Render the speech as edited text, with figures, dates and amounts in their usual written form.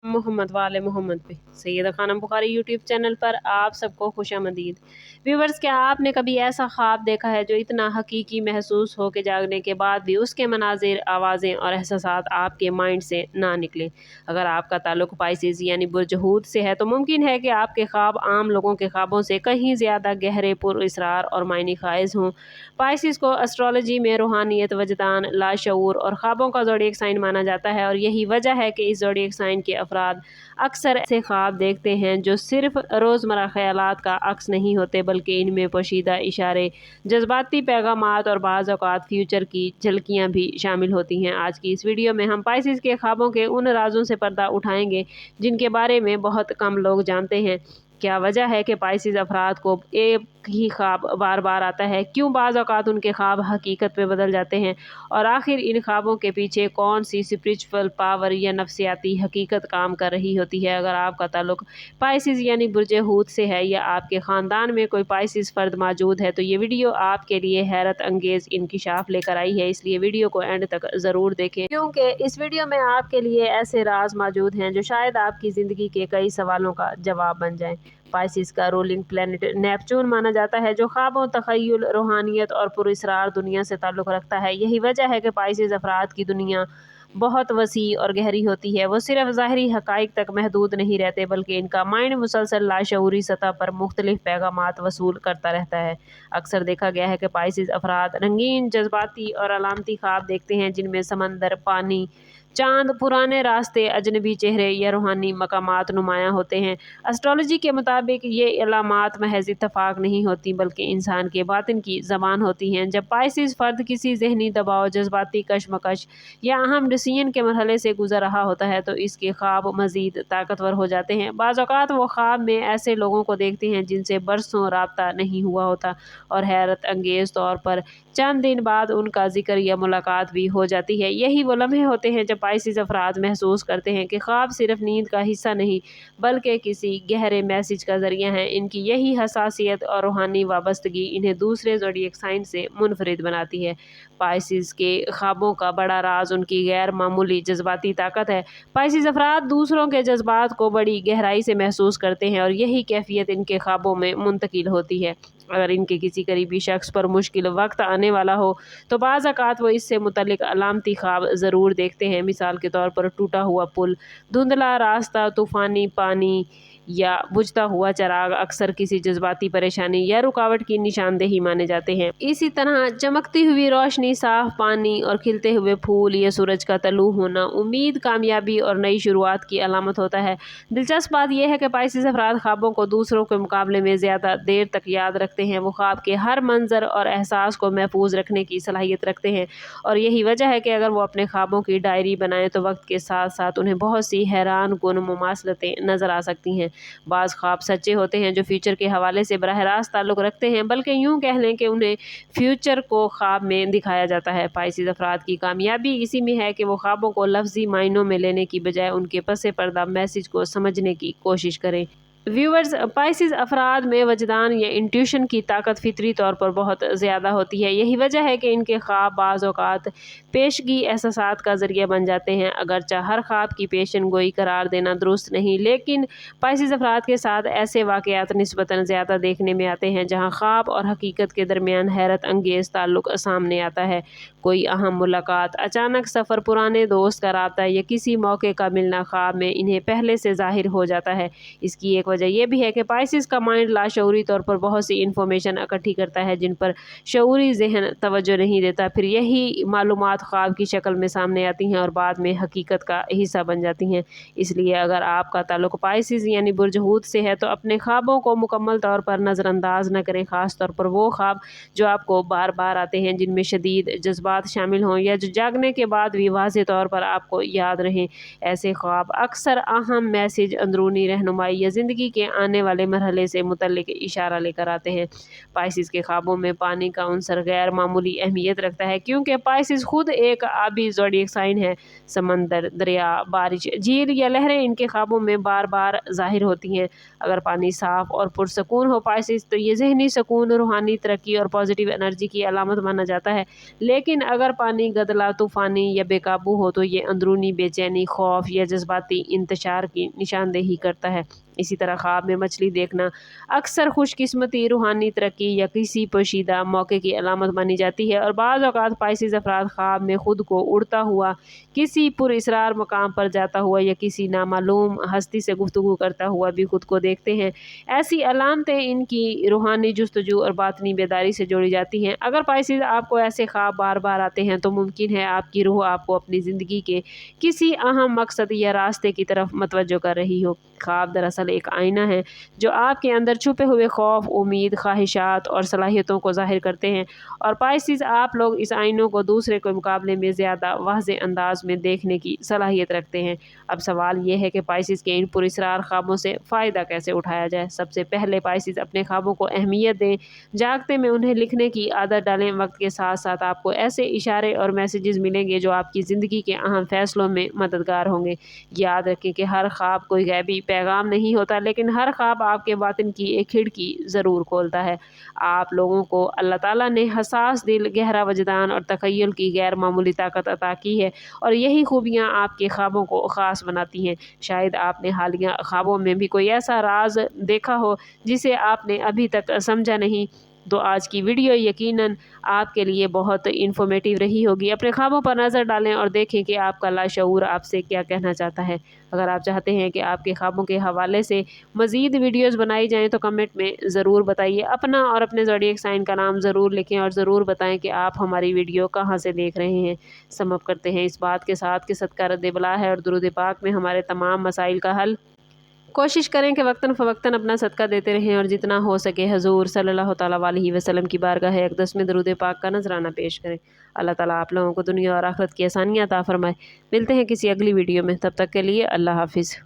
मोहम्मद वाले मोहम्मद पे Syeda Khanam Bukhari YouTube channel पर आप सबको खुशामदीद। व्यूवर्स, क्या आपने कभी ऐसा ख्वाब देखा है जो इतना हकीकी महसूस हो के जागने के बाद भी उसके मनाजिर, आवाज़ें और एहसासात आपके माइंड से ना निकले? अगर आपका ताल्लुक पाइसिस यानी बुर्ज हूत से है तो मुमकिन है कि आपके ख्वाब आम लोगों के ख्वाबों से कहीं ज़्यादा गहरे, पुरअसरार और मायने ख़ाइज हों। पाइसिस को एस्ट्रोलॉजी में रूहानियत, वजदान, लाशऊर और ख्वाबों का ज़ोडिएक साइन माना जाता है, और यही वजह है कि इस ज़ोडिएक साइन के अफराद अक्सर ऐसे ख्वाब देखते हैं जो सिर्फ रोज़मर्रा ख्यालात का अक्स नहीं होते, बल्कि इनमें पोशीदा इशारे, जज्बाती पैगामात और बाज़ औक़ात फ्यूचर की झलकियाँ भी शामिल होती हैं। आज की इस वीडियो में हम पाइसिस के ख्वाबों के उन राज़ों से पर्दा उठाएंगे जिनके बारे में बहुत कम लोग जानते हैं। क्या वजह है कि पाइसिस अफराद को एक ही ख्वाब बार बार आता है, क्यों बाज़ औक़ात उनके ख्वाब हकीकत में बदल जाते हैं, और आखिर इन ख्वाबों के पीछे कौन सी स्पिरिचुअल पावर या नफ्सियाती हकीकत काम कर रही होती है। अगर आपका ताल्लुक पाइसिस यानी बुर्ज हूत से है या आपके ख़ानदान में कोई पाइसिस फ़र्द मौजूद है तो ये वीडियो आपके लिए हैरत अंगेज़ इंकिशाफ लेकर आई है, इसलिए वीडियो को एंड तक ज़रूर देखें, क्योंकि इस वीडियो में आपके लिए ऐसे राज मौजूद हैं जो शायद आपकी ज़िंदगी के कई सवालों का जवाब बन जाएं। पाइसिस का रूलिंग प्लैनेट नेपच्यून माना जाता है, जो ख्वाबों, तख़य्युल, रूहानियत और पुरअसरार दुनिया से ताल्लुक़ रखता है। यही वजह है कि पाइसिस अफराद की दुनिया बहुत वसी और गहरी होती है। वो सिर्फ ज़ाहिरी हक़ाइक़ तक महदूद नहीं रहते, बल्कि इनका माइंड मुसलसल लाशऊरी सतह पर मुख्तलिफ पैगामात वसूल करता रहता है। अक्सर देखा गया है कि पाइसिस अफराद रंगीन, जज्बाती और अलामती ख्वाब देखते हैं जिनमें समंदर, पानी, चाँद, पुराने रास्ते, अजनबी चेहरे या रूहानी मकामात नुमायाँ होते हैं। एस्ट्रोलॉजी के मुताबिक ये अलामात महज इत्तफ़ाक़ नहीं होती, बल्कि इंसान के बातिन की ज़बान होती हैं। जब पाइसिस फ़र्द किसी ज़हनी दबाव, जज्बाती कशमकश या अहम डिसीजन के मरहले से गुज़र रहा होता है तो इसके ख्वाब मज़ीद ताकतवर हो जाते हैं। बाज़ औक़ात वो ख्वाब में ऐसे लोगों को देखते हैं जिनसे बरसों राब्ता नहीं हुआ होता, और हैरत अंगेज़ तौर पर चंद दिन बाद उनका ज़िक्र या मुलाकात भी हो जाती है। यही वो लम्हे होते हैं जब पाइसिस अफराद महसूस करते हैं कि ख्वाब सिर्फ नींद का हिस्सा नहीं, बल्कि किसी गहरे मैसेज का ज़रिया है। इनकी यही हसासियत और रूहानी वाबस्तगी इन्हें दूसरे ज़ोडिएक साइन से मुनफरिद बनाती है। पाइसिस के ख्वाबों का बड़ा राज उनकी गैर मामूली जज्बाती ताकत है। पाइसिस अफराद दूसरों के जज्बात को बड़ी गहराई से महसूस करते हैं, और यही कैफियत इनके ख्वाबों में मुंतकिल होती है। अगर इनके किसी करीबी शख्स पर मुश्किल वक्त आने वाला हो तो बाज़ औक़ात वो इससे मुतल्लिक़ अलामती ख्वाब ज़रूर देखते हैं। मिसाल के तौर पर टूटा हुआ पुल, धुंधला रास्ता, तूफ़ानी पानी या बुझता हुआ चिराग अक्सर किसी जज्बाती परेशानी या रुकावट की निशानदेही माने जाते हैं। इसी तरह चमकती हुई रोशनी, साफ पानी और खिलते हुए फूल या सूरज का तलू होना उम्मीद, कामयाबी और नई शुरुआत की अलामत होता है। दिलचस्प बात यह है कि पाइसिस अफराद ख्वाबों को दूसरों के मुकाबले में ज़्यादा देर तक याद रखते हैं। वो ख्वाब के हर मंजर और एहसास को महफूज रखने की सलाहियत रखते हैं, और यही वजह है कि अगर वो अपने ख्वाबों की डायरी बनाएं तो वक्त के साथ साथ उन्हें बहुत सी हैरान कुन मुमासलतें नज़र आ सकती हैं। बाज़ ख्वाब सच्चे होते हैं जो फ्यूचर के हवाले से बराह रास्त ताल्लुक़ रखते हैं, बल्कि यूँ कह लें कि उन्हें फ्यूचर को ख्वाब में दिखाया जाता है। पाइसिस अफराद की कामयाबी इसी में है कि वो ख्वाबों को लफ्ज़ी मायनों में लेने की बजाय उनके पसे पर्दा मैसेज को समझने की कोशिश करें। व्यूवर्स, पाइसिस अफराद में वजदान या इंट्यूशन की ताकत फितरी तौर पर बहुत ज़्यादा होती है। यही वजह है कि इनके ख्वाब बाज़ औक़ात पेशगी एहसासात का ज़रिया बन जाते हैं। अगरचे हर ख्वाब की पेशन गोई करार देना दुरुस्त नहीं, लेकिन पाइसिस अफराद के साथ ऐसे वाक़यात निस्बतन ज़्यादा देखने में आते हैं जहाँ ख्वाब और हकीकत के दरमियान हैरत अंगेज़ ताल्लुक़ सामने आता है। कोई अहम मुलाकात, अचानक सफ़र, पुराने दोस्त का राब्ता या किसी मौके का मिलना ख्वाब में इन्हें पहले से ज़ाहिर हो जाता है। इसकी एक वजह यह भी है कि पाइसिस का माइंड लाशऊरी तौर पर बहुत सी इन्फॉर्मेशन इकट्ठी करता है जिन पर शऊरी ज़हन तवज्जो नहीं देता। फिर यही मालूमात ख्वाब की शक्ल में सामने आती हैं और बाद में हकीकत का हिस्सा बन जाती हैं। इसलिए अगर आपका ताल्लुक पाइसिस यानी बुर्ज हूत से है तो अपने ख्वाबों को मुकम्मल तौर पर नज़रअंदाज न करें, ख़ास तौर पर वो ख्वाब जो आपको बार बार आते हैं, जिनमें शदीद जज्बात शामिल हों या जो जागने के बाद भी वाज़ेह तौर पर आपको याद रहें। ऐसे ख्वाब अक्सर अहम मैसेज, अंदरूनी रहनुमाई या ज़िंदगी زندگی کے آنے والے مرحلے سے متعلق اشارہ لے کر آتے ہیں۔ پائسیز کے خوابوں میں پانی کا عنصر غیر معمولی اہمیت رکھتا ہے، کیونکہ پائسیز خود ایک آبی زوڈیک سائن ہے۔ سمندر، دریا، بارش، جھیل یا لہریں ان کے خوابوں میں بار بار ظاہر ہوتی ہیں۔ اگر پانی صاف اور پرسکون ہو پائسیز تو یہ ذہنی سکون، روحانی ترقی اور پازیٹیو انرجی کی علامت مانا جاتا ہے، لیکن اگر پانی گدلا، طوفانی یا بے قابو ہو تو یہ اندرونی بے چینی، خوف یا جذباتی انتشار کی نشاندہی کرتا ہے۔ اسی طرح خواب میں مچھلی دیکھنا اکثر خوش قسمتی، روحانی ترقی یا کسی پوشیدہ موقع کی علامت مانی جاتی ہے، اور بعض اوقات پائسیز افراد خواب میں خود کو اڑتا ہوا، کسی پراسرار مقام پر جاتا ہوا یا کسی نامعلوم ہستی سے گفتگو کرتا ہوا بھی خود کو دیکھتے ہیں۔ ایسی علامتیں ان کی روحانی جستجو اور باطنی بیداری سے جوڑی جاتی ہیں۔ اگر پائسیز آپ کو ایسے خواب بار بار آتے ہیں تو ممکن ہے آپ کی روح آپ کو اپنی زندگی کے کسی اہم مقصد یا راستے کی طرف متوجہ کر رہی ہو۔ خواب دراصل ایک آئینہ ہے جو آپ کے اندر چھپے ہوئے خوف، امید، خواہشات اور صلاحیتوں کو ظاہر کرتے ہیں، اور پائسیز آپ لوگ اس آئینوں کو دوسرے کے مقابلے میں زیادہ واضح انداز میں دیکھنے کی صلاحیت رکھتے ہیں۔ اب سوال یہ ہے کہ پائسیز کے ان پراسرار خوابوں سے فائدہ کیسے اٹھایا جائے؟ سب سے پہلے پائسیز اپنے خوابوں کو اہمیت دیں، جاگتے میں انہیں لکھنے کی عادت ڈالیں۔ وقت کے ساتھ ساتھ آپ کو ایسے اشارے اور میسیجز ملیں گے جو آپ کی زندگی کے اہم فیصلوں میں مددگار ہوں گے۔ یاد رکھیں کہ ہر خواب کوئی غیبی پیغام نہیں ہوتا، لیکن ہر خواب آپ کے باطن کی ایک کھڑکی ضرور کھولتا ہے۔ آپ لوگوں کو اللہ تعالیٰ نے حساس دل، گہرا وجدان اور تخیل کی غیر معمولی طاقت عطا کی ہے، اور یہی خوبیاں آپ کے خوابوں کو خاص بناتی ہیں۔ شاید آپ نے حالیہ خوابوں میں بھی کوئی ایسا راز دیکھا ہو جسے آپ نے ابھی تک سمجھا نہیں، تو آج کی ویڈیو یقیناً آپ کے لیے بہت انفارمیٹیو رہی ہوگی۔ اپنے خوابوں پر نظر ڈالیں اور دیکھیں کہ آپ کا لاشعور آپ سے کیا کہنا چاہتا ہے۔ اگر آپ چاہتے ہیں کہ آپ کے خوابوں کے حوالے سے مزید ویڈیوز بنائی جائیں تو کمنٹ میں ضرور بتائیے۔ اپنا اور اپنے زوڈیک سائن کا نام ضرور لکھیں اور ضرور بتائیں کہ آپ ہماری ویڈیو کہاں سے دیکھ رہے ہیں۔ سم اپ کرتے ہیں اس بات کے ساتھ کہ صدقہ رد بلا ہے اور درود پاک میں ہمارے تمام مسائل کا حل۔ کوشش کریں کہ وقتاً فوقتاً اپنا صدقہ دیتے رہیں اور جتنا ہو سکے حضور صلی اللہ تعالیٰ علیہ وسلم کی بارگاہ اقدس میں درود پاک کا نذرانہ پیش کریں۔ اللہ تعالیٰ آپ لوگوں کو دنیا اور آخرت کی آسانیاں عطا فرمائے۔ ملتے ہیں کسی اگلی ویڈیو میں، تب تک کے لیے اللہ حافظ۔